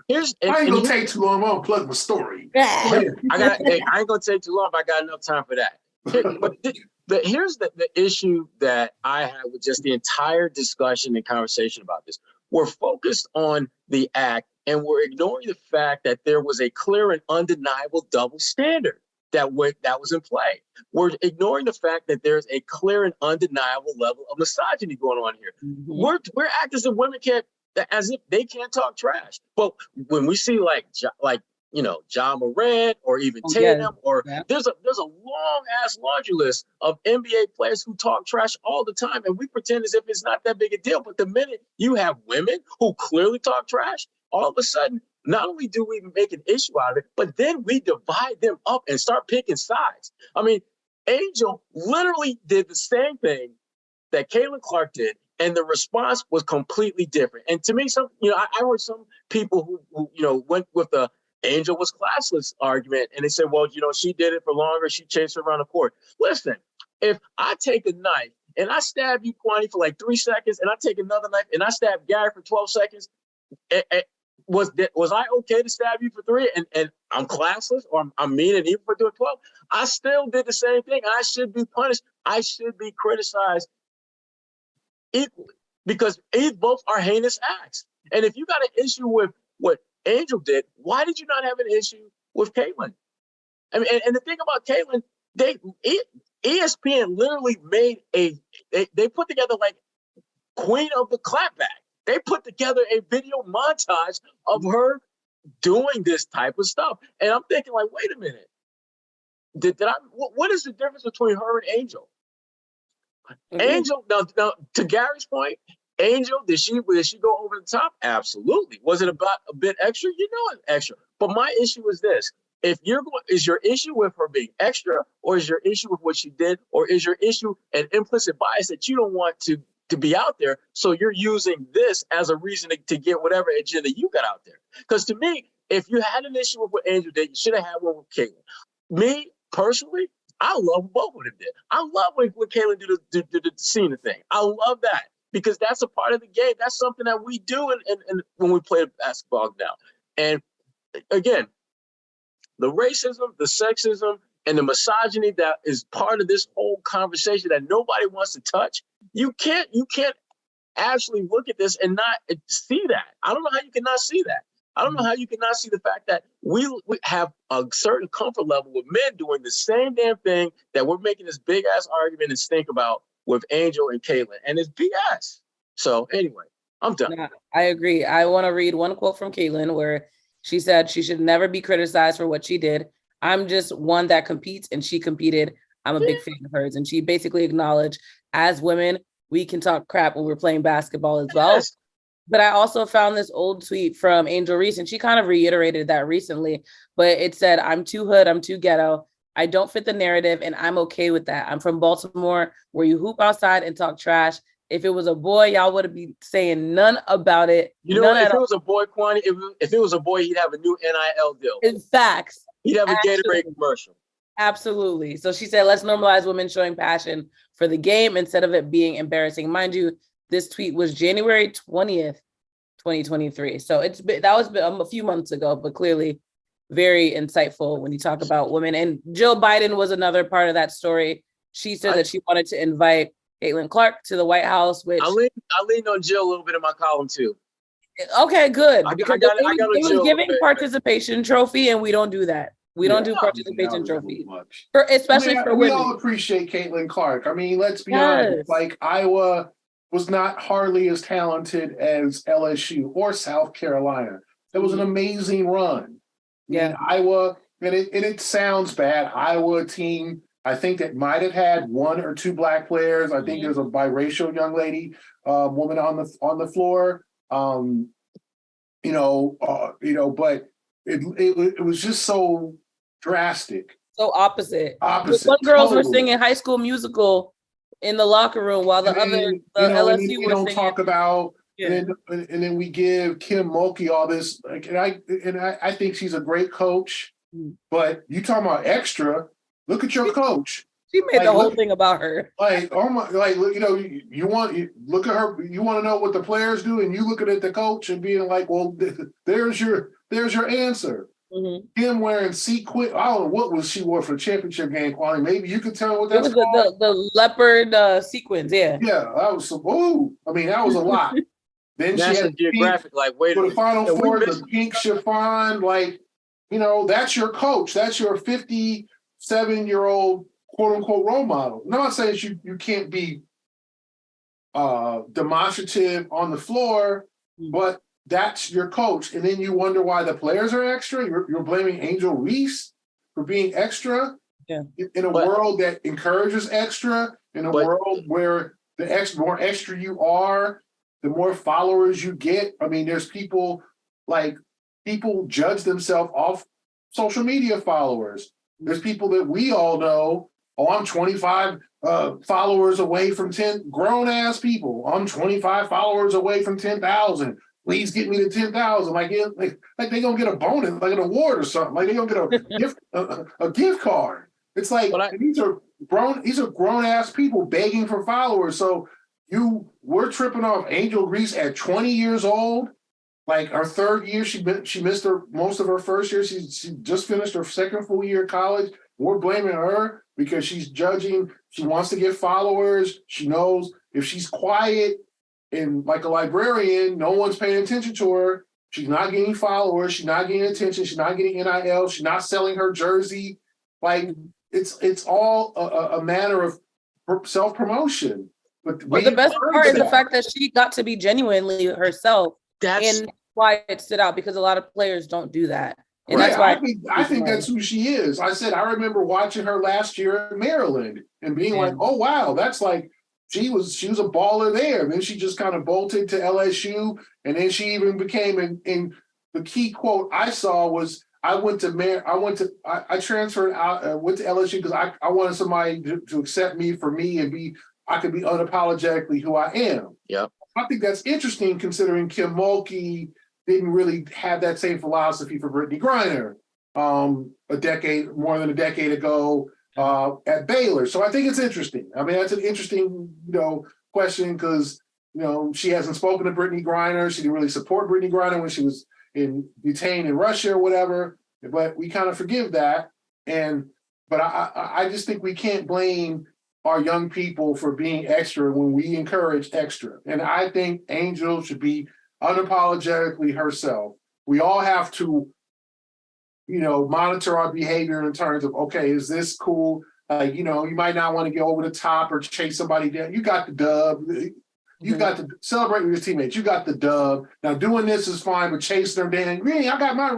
ain't gonna take too long. I'm gonna plug my story. I ain't gonna take too long, but I got enough time for that. But here's the issue that I have with just the entire discussion and conversation about this. We're focused on the act, and we're ignoring the fact that there was a clear and undeniable double standard that was in play. We're ignoring the fact that there's a clear and undeniable level of misogyny going on here. Mm-hmm. We're acting as if women as if they can't talk trash. But when we see Ja Morant or even Tatum, there's a long ass laundry list of NBA players who talk trash all the time, and we pretend as if it's not that big a deal. But the minute you have women who clearly talk trash, all of a sudden not only do we make an issue out of it, but then we divide them up and start picking sides. I mean, Angel literally did the same thing that Caitlin Clark did, and the response was completely different. And to me, I heard some people who went with the Angel was classless argument, and they said, well, she did it for longer. She chased her around the court. Listen, if I take a knife and I stab you, Kwani, for like 3 seconds, and I take another knife and I stab Gary for 12 seconds, was I okay to stab you for 3 and I'm classless or I'm mean and evil for doing 12? I still did the same thing. I should be punished. I should be criticized equally because both are heinous acts. And if you got an issue with what Angel did, why did you not have an issue with Caitlin? I mean, and the thing about Caitlin, ESPN literally made they put together like Queen of the Clapback. They put together a video montage of her doing this type of stuff. And I'm thinking like, wait a minute. What is the difference between her and Angel? Mm-hmm. Angel, now to Gary's point, Angel, did she go over the top? Absolutely. Was it about a bit extra? It's extra. But my issue is this. Is your issue with her being extra, or is your issue with what she did, or is your issue an implicit bias that you don't want to be out there, so you're using this as a reason to get whatever agenda you got out there? Because to me, if you had an issue with what Angel did, you should have had one with Caitlin. Me, personally, I love what both of them did. I love when Caitlin did the Cena thing. I love that because that's a part of the game. That's something that we do and when we play basketball now. And again, the racism, the sexism, and the misogyny that is part of this whole conversation that nobody wants to touch, you can't actually look at this and not see that. I don't know how you can not see that. I don't know how you can not see the fact that we have a certain comfort level with men doing the same damn thing that we're making this big ass argument and stink about with Angel and Caitlin, and it's BS. So anyway, I'm done. Yeah, I agree. I want to read one quote from Caitlin where she said she should never be criticized for what she did. I'm just one that competes, and she competed. I'm a big fan of hers. And she basically acknowledged, as women, we can talk crap when we're playing basketball as well. Yes. But I also found this old tweet from Angel Reese, and she kind of reiterated that recently. But it said, I'm too hood, I'm too ghetto. I don't fit the narrative, and I'm okay with that. I'm from Baltimore, where you hoop outside and talk trash. If it was a boy, y'all would be saying none about it. If it was a boy, Kwani, if it was a boy, he'd have a new NIL deal. In facts. He'd have a Gatorade commercial. Absolutely. So she said, let's normalize women showing passion for the game instead of it being embarrassing. Mind you, this tweet was January 20th, 2023. So that was a few months ago, but clearly very insightful when you talk about women. And Jill Biden was another part of that story. She said that she wanted to invite Caitlin Clark to the White House, which I leaned on Jill a little bit in my column too. Okay, good. I Because got it was giving participation trophy, and we don't do that. We don't do participation trophy, especially for women. We all appreciate Caitlin Clark. I mean, let's be honest. Like, Iowa was not hardly as talented as LSU or South Carolina. It was an amazing run. I mean, Iowa, and it sounds bad. Iowa team, I think that might have had 1 or 2 black players. I think there's a biracial young lady, woman on the floor. But it was just so drastic. So opposite. Some girls were singing High School Musical in the locker room while the LSU we don't talk about. And then we give Kim Mulkey all this. Like, and I think she's a great coach. But you talking about extra? Look at your coach. She made the whole thing about her. Like, oh my! Like, you look at her. You want to know what the players do, and you looking at the coach and being like, "Well, there's your answer." Mm-hmm. Him wearing sequin. I don't know what was she wore for the championship game, Kwani. Maybe you could tell me what that's called. The leopard sequins. Yeah. Yeah, that was I mean, that was a lot. Then National she had Geographic, like, wait a minute. For the Final Four, the pink chiffon, like, that's your coach. That's your 57-year-old quote unquote role model. I'm not saying you can't be demonstrative on the floor, but that's your coach. And then you wonder why the players are extra. You're blaming Angel Reese for being extra in a world that encourages extra, in a world where the more extra you are, the more followers you get. I mean, there's people like people judge themselves off social media followers. There's people that we all know, oh, I'm 25 followers away from 10, grown-ass people. I'm 25 followers away from 10,000. Please get me to 10,000. Like they gonna get a bonus, like an award or something. Like they gonna get a gift card. It's like these are grown ass people begging for followers. So we're tripping off Angel Reese at 20 years old. Like her third year, she missed most of her first year. She just finished her second full year of college. We're blaming her because she's judging. She wants to get followers. She knows if she's quiet and like a librarian, no one's paying attention to her. She's not getting followers. She's not getting attention. She's not getting NIL. She's not selling her jersey. Like it's all a matter of self-promotion. But the best part is the fact that she got to be genuinely herself. And why it stood out, because a lot of players don't do that. And right. That's why I think that's who she is. I remember watching her last year in Maryland and being like, oh wow, that's like she was a baller there. And then she just kind of bolted to LSU, and then she even became and the key quote I saw was I transferred out, went to LSU because I wanted somebody to accept me for me and I could be unapologetically who I am. Yeah. I think that's interesting considering Kim Mulkey didn't really have that same philosophy for Brittany Griner more than a decade ago at Baylor. So I think it's interesting. I mean, that's an interesting, question because, she hasn't spoken to Brittany Griner. She didn't really support Brittany Griner when she was detained in Russia or whatever, but we kind of forgive that. But I just think we can't blame our young people for being extra when we encourage extra. And I think Angel should be unapologetically herself. We all have to, monitor our behavior in terms of, okay, is this cool? You might not want to get over the top or chase somebody down. You got the dub. You got to celebrate with your teammates. You got the dub. Now doing this is fine, but chasing them down, really, I got my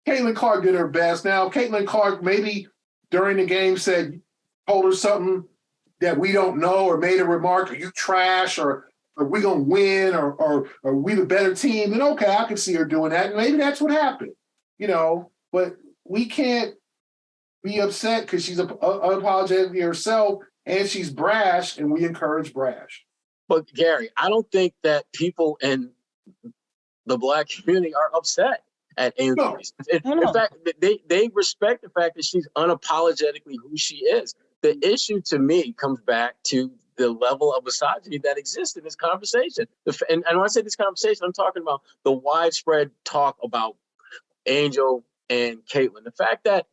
Caitlin Clark did her best. Now Caitlin Clark maybe during the game told her something that we don't know, or made a remark, are you trash, or are we gonna win, or are we the better team? Then okay, I can see her doing that. And maybe that's what happened, but we can't be upset because she's unapologetically herself and she's brash, and we encourage brash. But Gary, I don't think that people in the Black community are upset at Angel Reese. In fact, they respect the fact that she's unapologetically who she is. The issue to me comes back to the level of misogyny that exists in this conversation. And when I say this conversation, I'm talking about the widespread talk about Angel and Caitlin. The fact that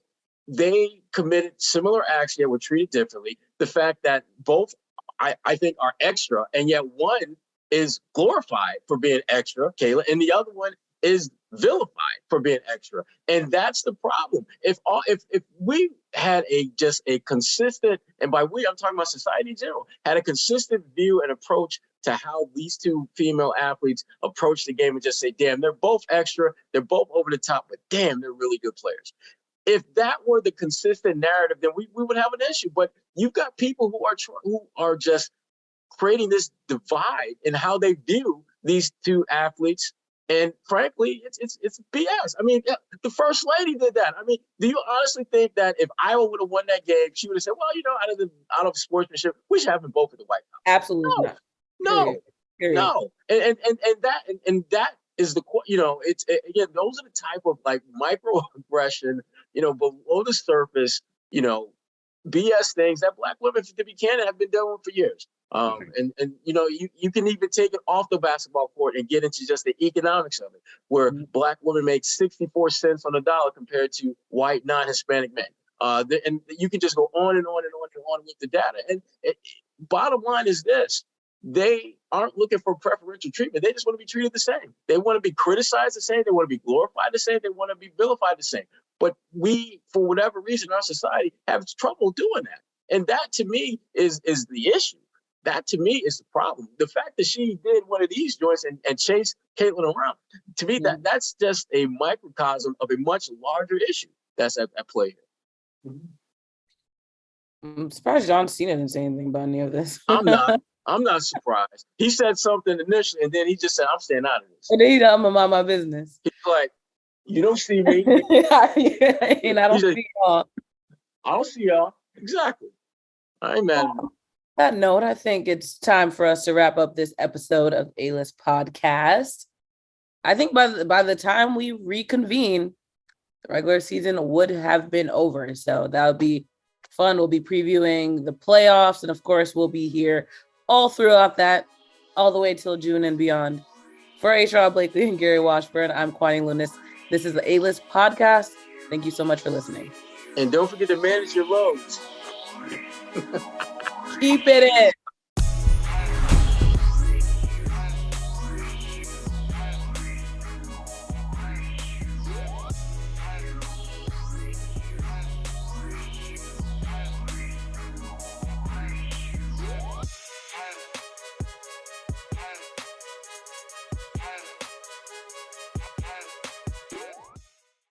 they committed similar acts yet were treated differently. The fact that both, I think, are extra, and yet one is glorified for being extra, Caitlin, and the other one is vilified for being extra. And that's the problem. If we had just a consistent, and by we, I'm talking about society in general, had a consistent view and approach to how these two female athletes approach the game and just say, damn, they're both extra, they're both over the top, but damn, they're really good players. If that were the consistent narrative, then we would have an issue. But you've got people who are just creating this divide in how they view these two athletes. And frankly, it's BS. I mean, the first lady did that. I mean, do you honestly think that if Iowa would have won that game, she would have said, well, out of sportsmanship, we should have them both at the White House? Absolutely No. No. And that is the, again, those are the type of like microaggression, below the surface, BS things that Black women, to be candid, have been dealing with for years. And you can even take it off the basketball court and get into just the economics of it, where Black women make 64 cents on the dollar compared to white non-Hispanic men. And you can just go on and on and on and on with the data. And bottom line is this: they aren't looking for preferential treatment. They just want to be treated the same. They want to be criticized the same. They want to be glorified the same. They want to be vilified the same. But we, for whatever reason, our society have trouble doing that. And that, to me, is the issue. That, to me, is the problem. The fact that she did one of these joints and chased Caitlin around, to me, that's just a microcosm of a much larger issue that's at play here. I'm surprised John Cena didn't say anything about any of this. I'm not. I'm not surprised. He said something initially, and then he just said, "I'm staying out of this." And then he I'm gonna mind my business. He's like, "You don't see me." And I don't see y'all. I don't see y'all. Exactly. I ain't mad at him. That note, I think it's time for us to wrap up this episode of A-List Podcast. I think by the time we reconvene, the regular season would have been over. So that would be fun. We'll be previewing the playoffs. And of course, we'll be here all throughout that, all the way till June and beyond. For Sherrod Blakely and Gary Washburn, I'm Kwani Lunis. This is the A-List Podcast. Thank you so much for listening. And don't forget to manage your loads. Keep it in.